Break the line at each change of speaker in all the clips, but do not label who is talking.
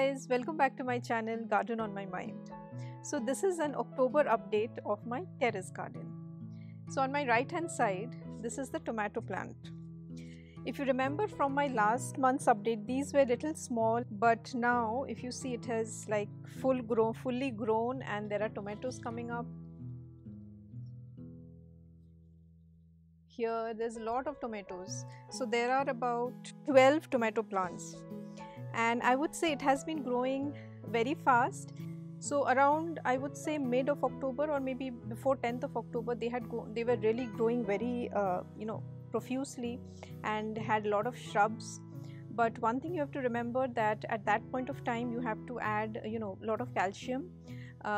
guys, welcome back to my channel Garden on My Mind. So this is an October update of my terrace garden. So on my right hand side, this is the tomato plant. If you remember from my last month's update, these were little small, but now if you see, it has like fully grown and there are tomatoes coming up. Here there's a lot of tomatoes. So there are about 12 tomato plants. And I would say it has been growing very fast. So around, I would say, mid of October or maybe before 10th of October, they were really growing very profusely and had a lot of shrubs. But one thing you have to remember, that at that point of time you have to add a lot of calcium,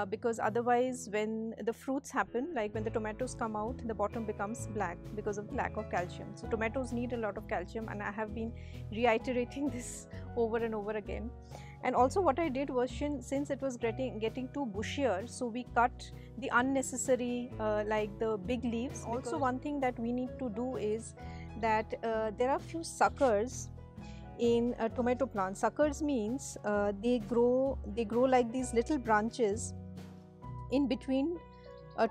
because otherwise when the fruits happen, like when the tomatoes come out, the bottom becomes black because of the lack of calcium. So tomatoes need a lot of calcium, and I have been reiterating this over and over again. And also what I did was, since it was getting too bushier, so we cut the unnecessary like the big leaves. Also one thing that we need to do is that there are few suckers in a tomato plant. Suckers means they grow like these little branches in between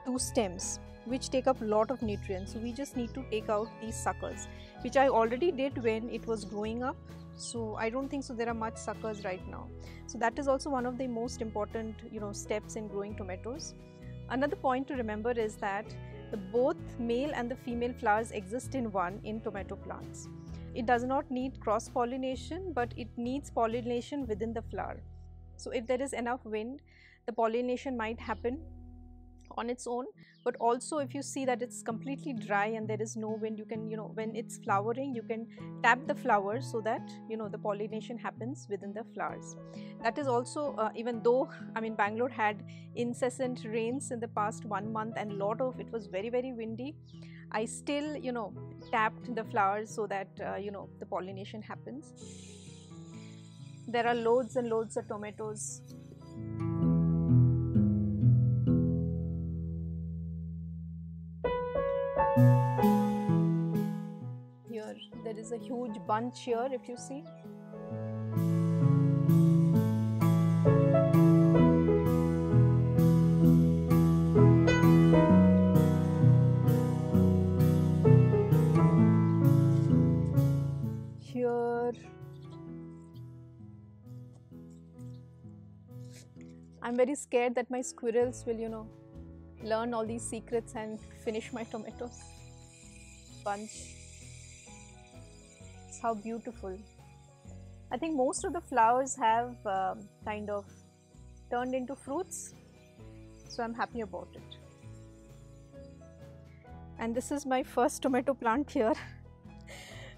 two stems, which take up a lot of nutrients. So we just need to take out these suckers, which I already did when it was growing up. So I don't think so there are much suckers right now. So that is also one of the most important steps in growing tomatoes. Another point to remember is that both male and the female flowers exist in tomato plants. It does not need cross pollination, but it needs pollination within the flower. So if there is enough wind, the pollination might happen on its own. But also if you see that it's completely dry and there is no wind, you can when it's flowering, you can tap the flowers so that the pollination happens within the flowers. That is also even though Bangalore had incessant rains in the past 1 month and it was very windy, I still tapped the flowers so that the pollination happens. There are loads and loads of tomatoes. Here there is a huge bunch here, if you see. Here I'm very scared that my squirrels will learn all these secrets and finish my tomatoes. Bunch. It's how beautiful. I think most of the flowers have kind of turned into fruits, so I'm happy about it. And this is my first tomato plant here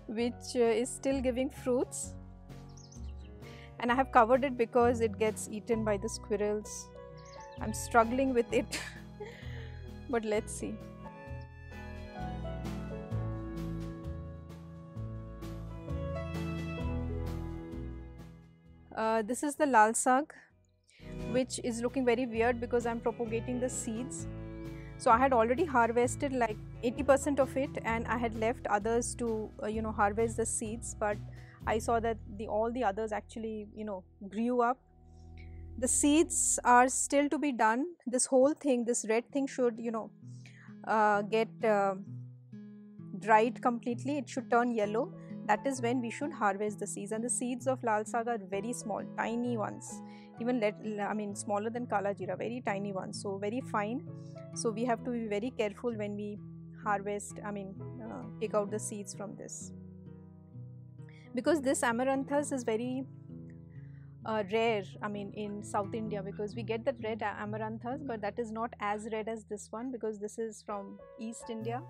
which is still giving fruits, and I have covered it because it gets eaten by the squirrels. I'm struggling with it but let's see. This is the lal sag, which is looking very weird because I'm propagating the seeds. So I had already harvested like 80% of it, and I had left others to harvest the seeds, but I saw that all the others actually grew up. The seeds are still to be done. This whole thing, this red thing should get dried completely. It should turn yellow. That is when we should harvest the seeds. And the seeds of lal sag are very small, tiny ones, even smaller than kala jeera, very tiny ones, so very fine. So we have to be very careful when we harvest, take out the seeds from this, because this amaranthus is very rare in South India, because we get that red amaranthus, but that is not as red as this one, because this is from East India,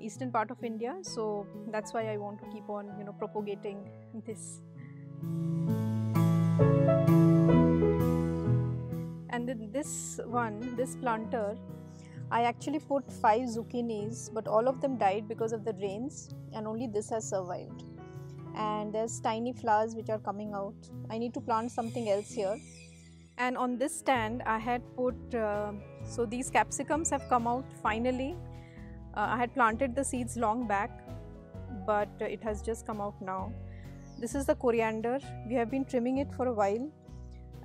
eastern part of India. So that's why I want to keep on propagating this. And then this planter, I actually put 5 zucchinis, but all of them died because of the rains, and only this has survived. And there's tiny flowers which are coming out. I need to plant something else here. And on this stand I had put so these capsicums have come out finally. I had planted the seeds long back, but it has just come out now. This is the coriander. We have been trimming it for a while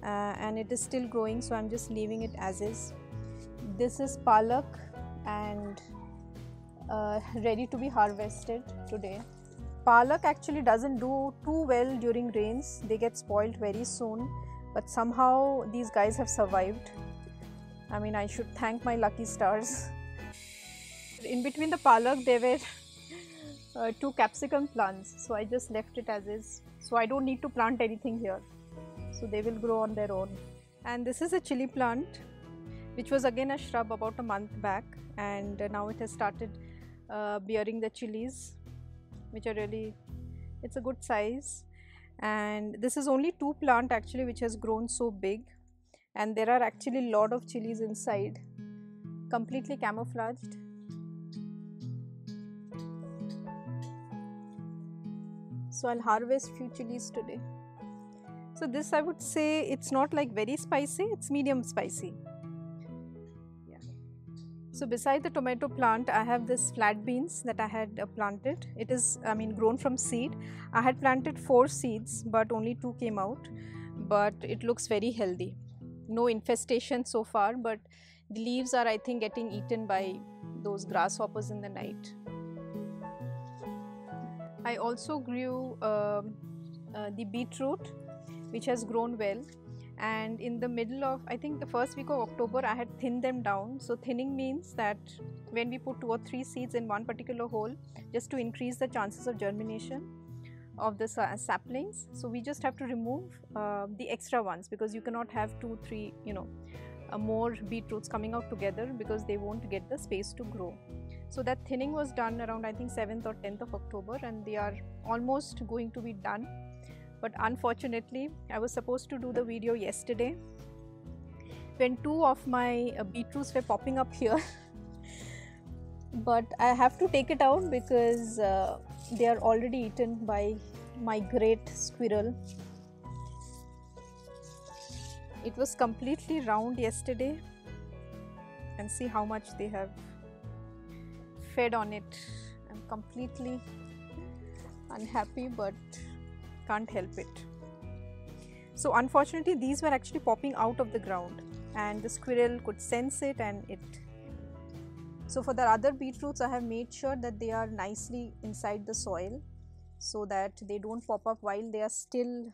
and it is still growing, so I'm just leaving it as is. This is palak and ready to be harvested today. Palak actually doesn't do too well during rains. They get spoiled very soon, but somehow these guys have survived. I mean, I should thank my lucky stars. In between the palak there were 2 capsicum plants, so I just left it as is. So I don't need to plant anything here, so they will grow on their own. And this is a chili plant which was again a shrub about a month back, and now it has started bearing the chilies, which are really, it's a good size. And this is only 2 plant actually which has grown so big, and there are actually a lot of chilies inside, completely camouflaged. So I'll harvest few chilies today. So this, I would say, it's not like very spicy, it's medium spicy. Yeah. So beside the tomato plant, I have this flat beans that I had planted. It is, I mean, grown from seed. I had planted 4 seeds, but only 2 came out. But it looks very healthy. No infestation so far, but the leaves are, I think, getting eaten by those grasshoppers in the night. I also grew the beetroot, which has grown well, and in the middle of, I think the first week of October, I had thinned them down. So thinning means that when we put 2 or 3 seeds in one particular hole, just to increase the chances of germination of the saplings, so we just have to remove the extra ones, because you cannot have 2, 3, more beetroots coming out together, because they won't get the space to grow. So that thinning was done around, I think, 7th or 10th of October, and they are almost going to be done. But unfortunately, I was supposed to do the video yesterday when 2 of my beetroots were popping up here. But I have to take it out because they are already eaten by my great squirrel. It was completely round yesterday, and see how much they have fed on it. I'm completely unhappy, but can't help it. So unfortunately, these were actually popping out of the ground, and the squirrel could sense it, and it. So for the other beetroots, I have made sure that they are nicely inside the soil, so that they don't pop up while they are still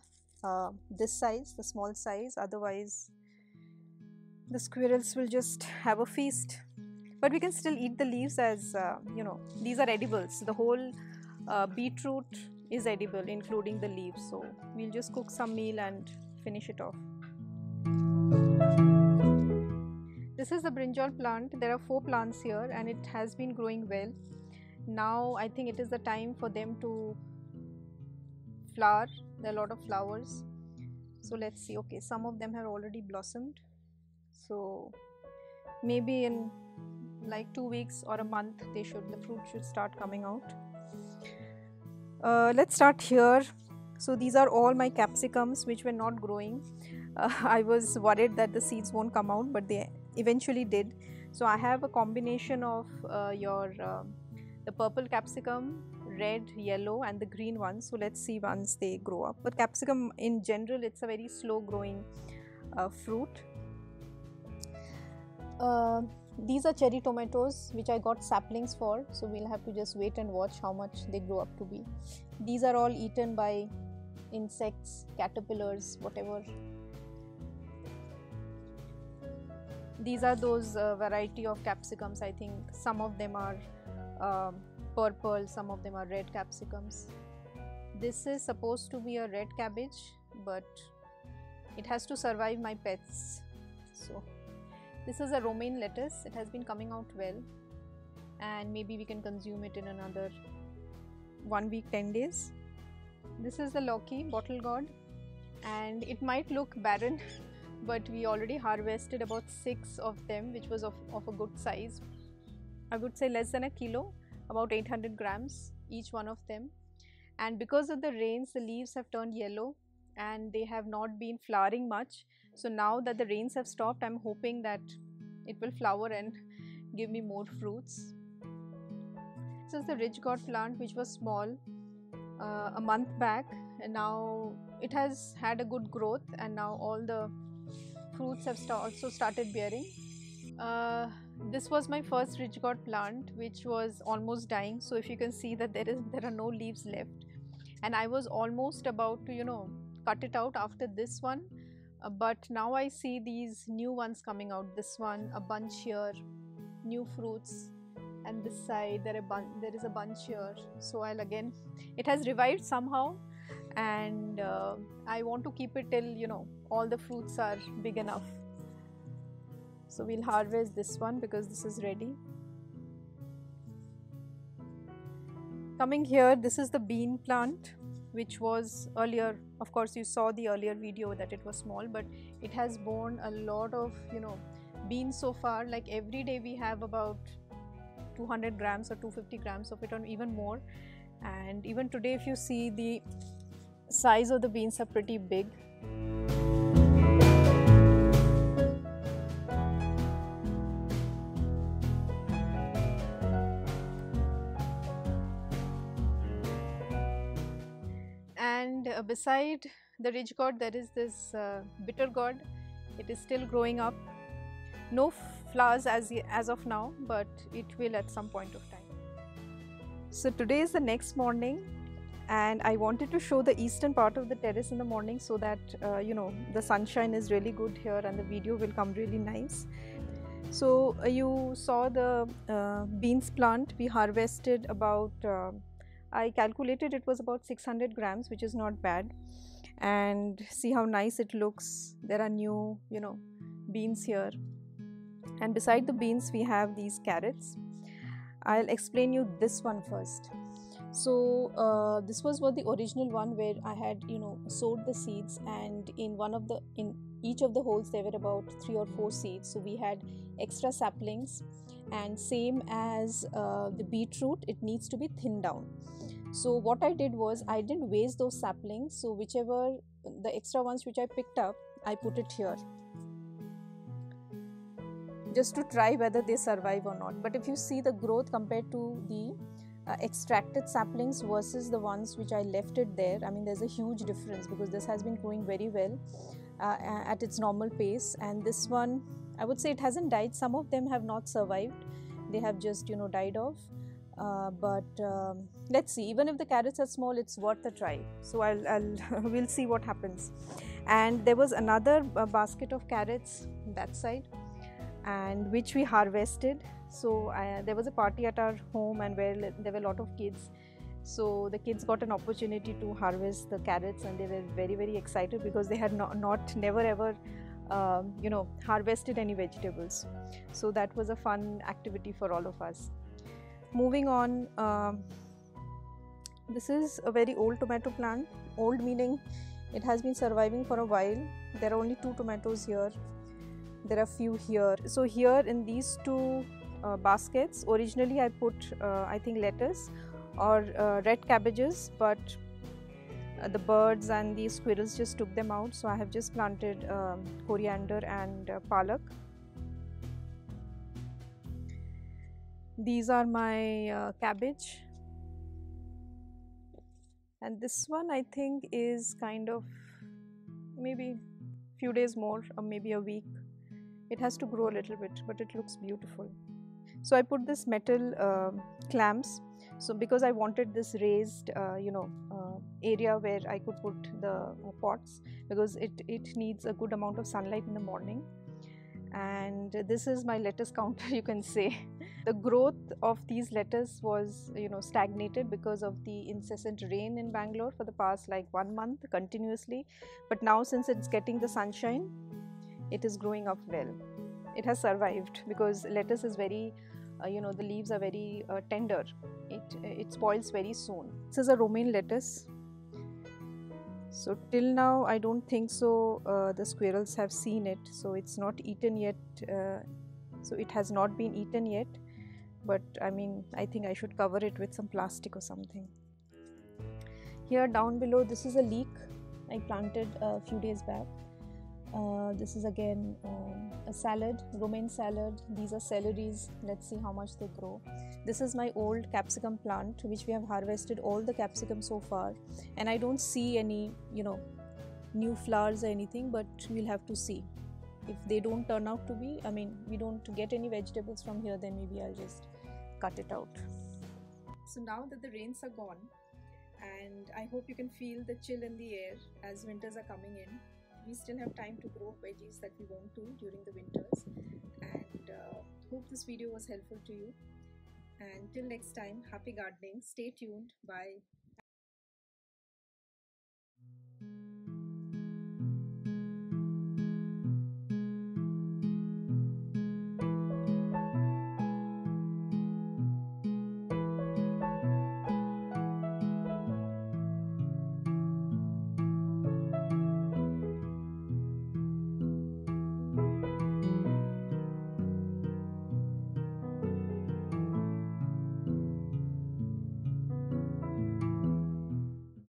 this size, the small size. Otherwise, the squirrels will just have a feast. But we can still eat the leaves, as these are edibles. The whole beetroot is edible, including the leaves. So we'll just cook some meal and finish it off. This is the brinjal plant. There are 4 plants here, and it has been growing well. Now I think it is the time for them to flower. There are a lot of flowers. So let's see. Okay, some of them have already blossomed. So maybe in like 2 weeks or a month, the fruit should start coming out. Let's start here. So these are all my capsicums which were not growing. I was worried that the seeds won't come out, but they eventually did. So I have a combination of the purple capsicum, red, yellow, and the green ones. So let's see once they grow up. But capsicum in general, it's a very slow growing fruit. These are cherry tomatoes which I got saplings for, so we'll have to just wait and watch how much they grow up to be. These are all eaten by insects, caterpillars, whatever. These are those variety of capsicums. I think some of them are purple, some of them are red capsicums. This is supposed to be a red cabbage, but it has to survive my pets. So this is a romaine lettuce. It has been coming out well, and maybe we can consume it in another 1 week, 10 days. This is the Loki, bottle gourd, and it might look barren, but we already harvested about 6 of them, which was of a good size. I would say less than a kilo, about 800 grams each one of them. And because of the rains, the leaves have turned yellow and they have not been flowering much. So now that the rains have stopped, I'm hoping that it will flower and give me more fruits. This is the ridge gourd plant, which was small, a month back, and now it has had a good growth, and now all the fruits have also started bearing. Uh, this was my first ridge gourd plant, which was almost dying. So if you can see that there are no leaves left, and I was almost about to cut it out after this one, but now I see these new ones coming out. This one, a bunch here, new fruits, and this side there is a bunch here. So I'll again, it has revived somehow, and I want to keep it till all the fruits are big enough. So we'll harvest this one because this is ready. Coming here, this is the bean plant, which was earlier, of course you saw the earlier video that it was small, but it has borne a lot of beans so far. Like every day we have about 200 grams or 250 grams of it, or even more. And even today, if you see, the size of the beans are pretty big. And beside the ridge gourd, there is this bitter gourd. It is still growing up. No flowers as of now, but it will at some point of time. So today is the next morning, and I wanted to show the eastern part of the terrace in the morning, so that the sunshine is really good here and the video will come really nice. So you saw the beans plant. We harvested about I calculated it was about 600 grams, which is not bad. And see how nice it looks. There are new beans here, and beside the beans we have these carrots. I'll explain you this one first. So this was the original one where I had sowed the seeds, and in each of the holes there were about 3 or 4 seeds. So we had extra saplings, and same as the beetroot, it needs to be thinned down. So what I did was, I didn't waste those saplings. So whichever the extra ones which I picked up, I put it here, just to try whether they survive or not. But if you see the growth compared to the extracted saplings versus the ones which I left it there, I mean there's a huge difference, because this has been growing very well at its normal pace. And this one, I would say it hasn't died. Some of them have not survived, they have just died off. But let's see, even if the carrots are small, it's worth a try. So we'll see what happens. And there was another basket of carrots that side, and which we harvested. So there was a party at our home, and where there were a lot of kids. So the kids got an opportunity to harvest the carrots, and they were very, very excited, because they had never ever harvested any vegetables. So that was a fun activity for all of us. Moving on, this is a very old tomato plant. Old meaning it has been surviving for a while. There are only 2 tomatoes here. There are few here. So here in these 2 baskets, originally I put I think lettuce or red cabbages, but the birds and the squirrels just took them out. So I have just planted coriander and palak. These are my cabbage, and this one I think is kind of maybe few days more, or maybe a week. It has to grow a little bit, but it looks beautiful. So I put this metal clamps, so because I wanted this raised area where I could put the pots, because it needs a good amount of sunlight in the morning. And this is my lettuce counter, you can say. The growth of these lettuce was stagnated because of the incessant rain in Bangalore for the past like 1 month continuously. But now, since it's getting the sunshine, it is growing up well. It has survived, because lettuce is very the leaves are very tender. It spoils very soon. This is a romaine lettuce. So till now I don't think so the squirrels have seen it, so it's not eaten yet. So it has not been eaten yet, but I mean, I think I should cover it with some plastic or something. Here down below, this is a leek I planted a few days back. This is again a salad, romaine salad. These are celeries. Let's see how much they grow. This is my old capsicum plant, which we have harvested all the capsicum so far, and I don't see any, new flowers or anything, but we'll have to see. If they don't turn out to be, we don't get any vegetables from here, then maybe I'll just cut it out. So now that the rains are gone, and I hope you can feel the chill in the air as winters are coming in, we still have time to grow veggies that we want to during the winters, and hope this video was helpful to you. And till next time, happy gardening, stay tuned, bye.